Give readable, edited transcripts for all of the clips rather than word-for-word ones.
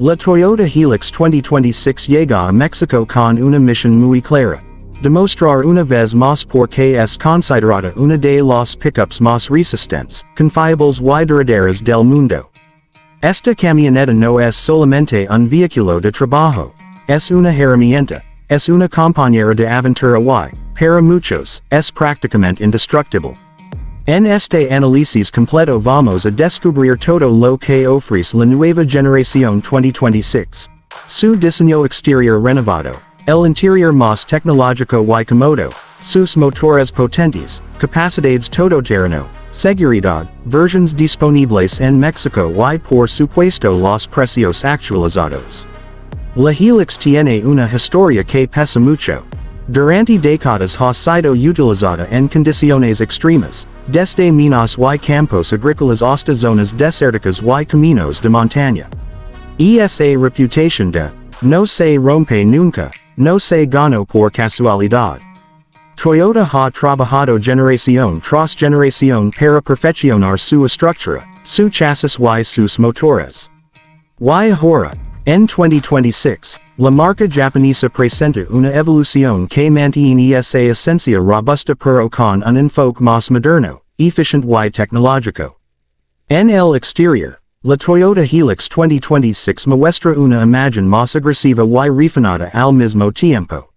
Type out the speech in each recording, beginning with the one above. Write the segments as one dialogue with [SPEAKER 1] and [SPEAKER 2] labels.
[SPEAKER 1] La Toyota Hilux 2026 llega a México con una misión muy clara. Demostrar una vez más por qué es considerada una de las pickups más resistentes, confiables y duraderas del mundo. Esta camioneta no es solamente un vehículo de trabajo, es una herramienta, es una compañera de aventura y, para muchos, es prácticamente indestructible. En este análisis completo vamos a descubrir todo lo que ofrece la nueva generación 2026. Su diseño exterior renovado, el interior más tecnológico y cómodo, sus motores potentes, capacidades todoterreno, seguridad, versiones disponibles en México y por supuesto los precios actualizados. La Hilux tiene una historia que pesa mucho. Durante décadas ha sido utilizada en condiciones extremas, desde minas y campos agrícolas hasta zonas desérticas y caminos de montaña. Y esa reputación de no se rompe nunca, no se ganó por casualidad. Toyota ha trabajado generación tras generación para perfeccionar su estructura, su chasis y sus motores. Y ahora, en 2026, la marca japonesa presenta una evolución que mantiene esa esencia robusta pero con un enfoque más moderno, eficiente y tecnológico. En el exterior, la Toyota Hilux 2026 muestra una imagen más agresiva y refinada al mismo tiempo.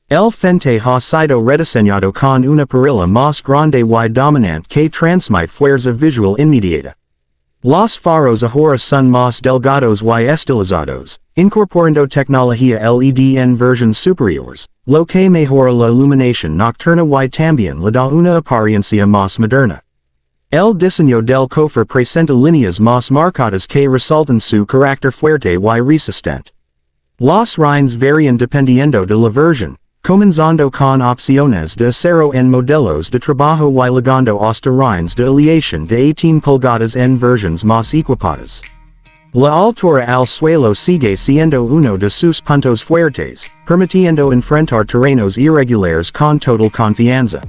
[SPEAKER 1] El frente ha sido rediseñado con una perilla más grande y dominante que transmite fuerza visual inmediata. Los faros ahora son más delgados y estilizados, incorporando tecnología LED en versiones superiores, lo que mejora la iluminación nocturna y también le da una apariencia más moderna. El diseño del cofre presenta líneas más marcadas que resaltan su carácter fuerte y resistente. Los rines varían dependiendo de la versión, comenzando con opciones de acero en modelos de trabajo y llegando hasta rines de aleación de 18 pulgadas en versiones más equipadas. La altura al suelo sigue siendo uno de sus puntos fuertes, permitiendo enfrentar terrenos irregulares con total confianza.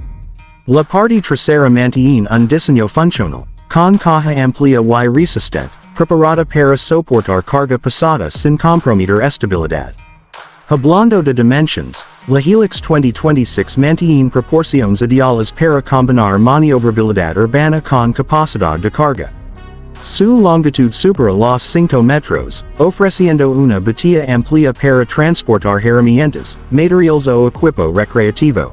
[SPEAKER 1] La parte trasera mantiene un diseño funcional, con caja amplia y resistente, preparada para soportar carga pesada sin comprometer estabilidad. Hablando de dimensions, la Hilux 2026 mantiene proporciones ideales para combinar maniobrabilidad urbana con capacidad de carga. Su longitud supera los 5 metros, ofreciendo una batea amplia para transportar herramientas, materiales o equipo recreativo.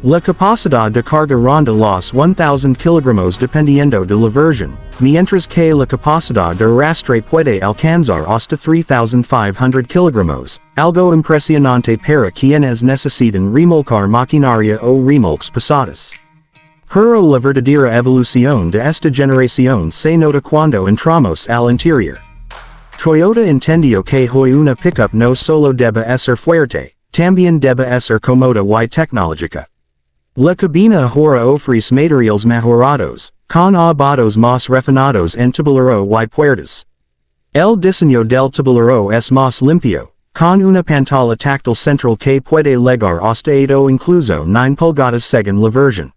[SPEAKER 1] La capacidad de carga ronda los 1,000 kilogramos dependiendo de la versión, mientras que la capacidad de arrastre puede alcanzar hasta 3,500 kilogramos, algo impresionante para quienes necesitan remolcar maquinaria o remolques pesados. Pero la verdadera evolución de esta generación se nota cuando entramos al interior. Toyota entendió que hoy una pickup no solo debe ser fuerte, también debe ser cómoda y tecnológica. La cabina ahora ofrece materiales mejorados, con acabados más refinados en tablero y puertas. El diseño del tablero es más limpio, con una pantalla táctil central que puede llegar hasta 8 o incluso 9 pulgadas según la versión.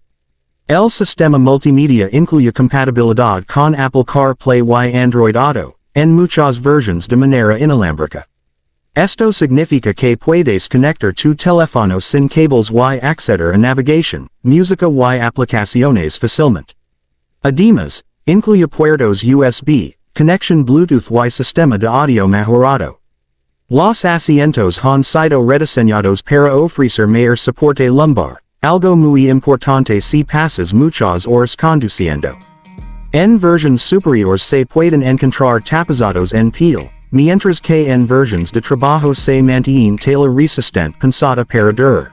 [SPEAKER 1] El sistema multimedia incluye compatibilidad con Apple CarPlay y Android Auto, en muchas versiones de manera inalámbrica. Esto significa que puedes conectar tu teléfono sin cables y acceder a navegación, música y aplicaciones fácilmente. Además, incluye puertos USB, conexión Bluetooth y sistema de audio mejorado. Los asientos han sido rediseñados para ofrecer mayor soporte lumbar, algo muy importante si pasas muchas horas conduciendo. En versiones superiores se pueden encontrar tapizados en piel, mientras que en versiones de trabajo se mantiene tela resistente pensada para durar.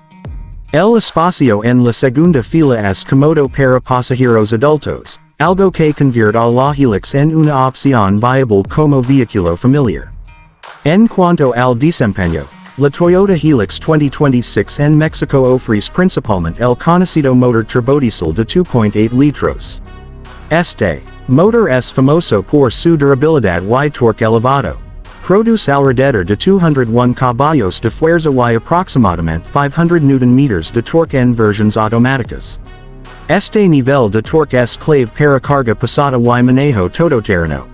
[SPEAKER 1] El espacio en la segunda fila es cómodo para pasajeros adultos, algo que convierte a la Hilux en una opción viable como vehículo familiar. En cuanto al desempeño, la Toyota Hilux 2026 en México ofrece principalmente el conocido motor turbodiesel de 2.8 litros. Este motor es famoso por su durabilidad y torque elevado. Produce alrededor de 201 caballos de fuerza y aproximadamente 500 Nm de torque en versiones automáticas. Este nivel de torque es clave para carga pesada y manejo todoterreno.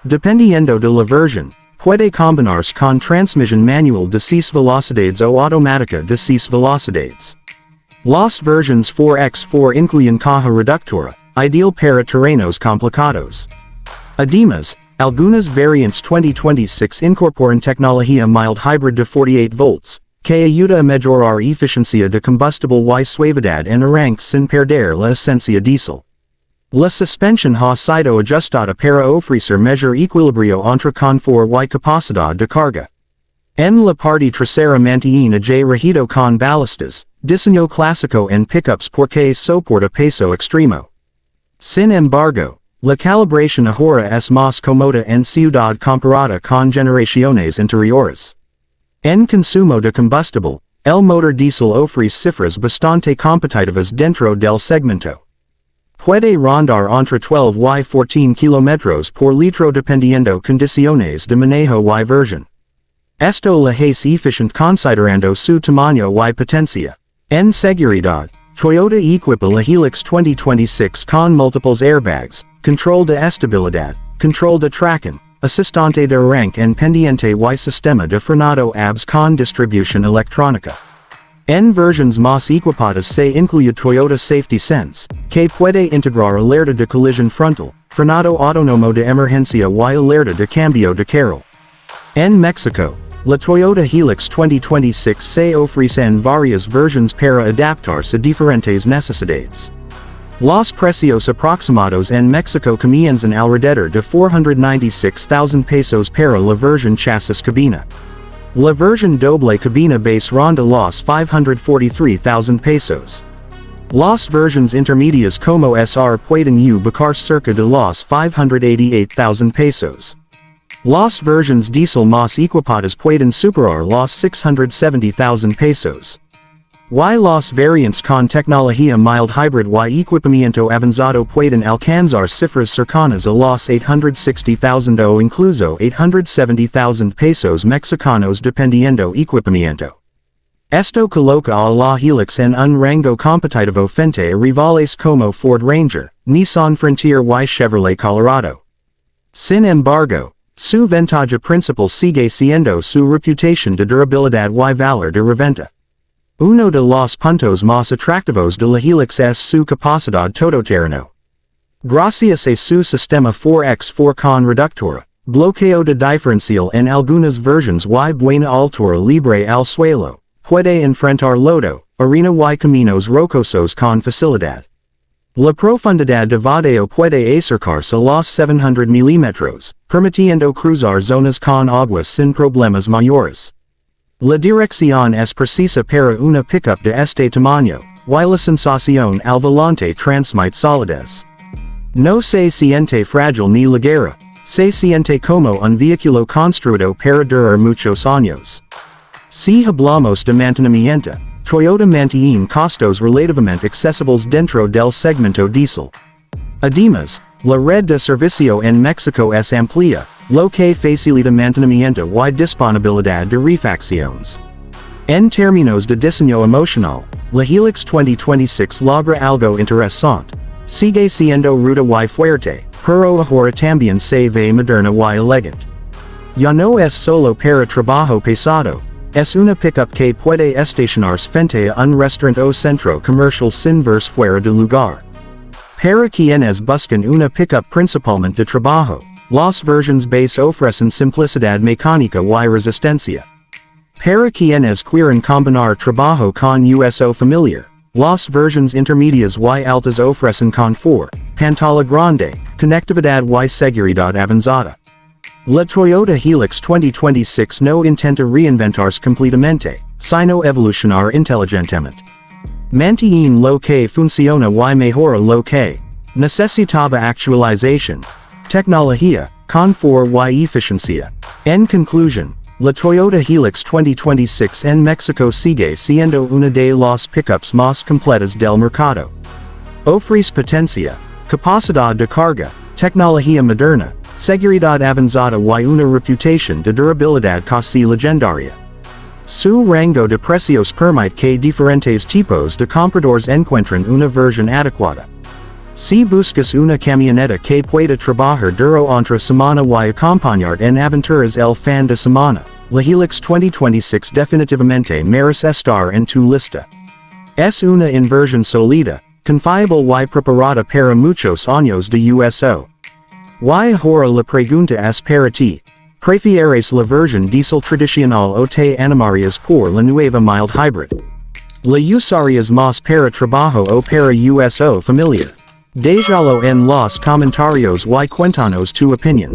[SPEAKER 1] Dependiendo de la versión, Puede combinarse con transmisión manual de 6 velocidades o automática de 6 velocidades. Las versiones 4x4 incluyen caja reductora, ideal para terrenos complicados. Además, algunas variantes 2026 incorporan tecnología mild hybrid de 48 volts, que ayuda a mejorar eficiencia de combustible y suavidad en arranque sin perder la esencia diésel. La suspensión ha sido ajustada para ofrecer mejor equilibrio entre confort y capacidad de carga. En la parte trasera mantiene ya regido con balastas, diseño clásico en pickups porque soporta peso extremo. Sin embargo, la calibración ahora es más cómoda en ciudad comparada con generaciones anteriores. En consumo de combustible, el motor diésel ofrece cifras bastante competitivas dentro del segmento. Puede rondar entre 12 y 14 kilómetros por litro dependiendo condiciones de manejo y versión. Esto la hace eficiente considerando su tamaño y potencia. En seguridad, Toyota equipa la Hilux 2026 con múltiples airbags, control de estabilidad, control de tracción, asistente de arranque en pendiente y sistema de frenado ABS con distribución electrónica. En versiones más equipadas se incluye Toyota Safety Sense, que puede integrar alerta de colisión frontal, frenado autónomo de emergencia y alerta de cambio de carril. En México, la Toyota Hilux 2026 se ofrece en varias versiones para adaptarse a diferentes necesidades. Los precios aproximados en México comienzan alrededor de 496,000 pesos para la versión chasis cabina. La versión doble cabina base ronda los 543,000 pesos. Las versiones intermedias como SR pueden ubicar cerca de los 588,000 pesos. Las versiones diesel más equipadas pueden superar los 670,000 pesos. Y las variantes con tecnología mild hybrid y equipamiento avanzado pueden alcanzar cifras cercanas a los 860,000 o incluso 870,000 pesos mexicanos dependiendo equipamiento. Esto coloca a la Hilux en un rango competitivo frente a rivales como Ford Ranger, Nissan Frontier y Chevrolet Colorado. Sin embargo, su ventaja principal sigue siendo su reputación de durabilidad y valor de reventa. Uno de los puntos más atractivos de la Hilux es su capacidad todoterreno. Gracias a su sistema 4x4 con reductora, bloqueo de diferencial en algunas versiones y buena altura libre al suelo, puede enfrentar lodo, arena y caminos rocosos con facilidad. La profundidad de vadeo puede acercarse a los 700 milímetros, permitiendo cruzar zonas con agua sin problemas mayores. La dirección es precisa para una pickup de este tamaño, y la sensación al volante transmite solidez. No se siente frágil ni ligera, se siente como un vehículo construido para durar muchos años. Si hablamos de mantenimiento, Toyota mantiene costos relativamente accesibles dentro del segmento diésel. Además, la red de servicio en México es amplia, lo que facilita mantenimiento y disponibilidad de refacciones. En términos de diseño emocional, la Hilux 2026 logra algo interesante. Sigue siendo ruda y fuerte, pero ahora también se ve moderna y elegante. Ya no es solo para trabajo pesado, es una pickup que puede estacionarse frente a un restaurante o centro comercial sin verse fuera de lugar. Para quienes buscan una pickup principalmente de trabajo, las versiones base ofrecen simplicidad mecánica y resistencia. Para quienes quieren combinar trabajo con uso familiar, las versiones intermedias y altas ofrecen confort, pantalla grande, conectividad y seguridad avanzada. La Toyota Hilux 2026 no intenta reinventarse completamente, sino evolucionar inteligentemente. Mantiene lo que funciona y mejora lo que necesitaba actualización, tecnología, confort y eficiencia. En conclusión, la Toyota Hilux 2026 en México sigue siendo una de las pickups más completas del mercado. Ofrece potencia, capacidad de carga, tecnología moderna, seguridad avanzada y una reputación de durabilidad casi legendaria. Su rango de precios permite que diferentes tipos de compradores encuentren una versión adecuada. Si buscas una camioneta que pueda trabajar duro entre semana y acompañarte en aventuras el fin de semana, la Hilux 2026 definitivamente merece estar en tu lista. Es una inversión sólida, confiable y preparada para muchos años de uso. Y ahora la pregunta es para ti. ¿Prefieres la versión diésel tradicional o te animarías por la nueva mild hybrid? ¿La usarías más para trabajo o para uso familiar? Déjalo en los comentarios y cuéntanos tu opinión.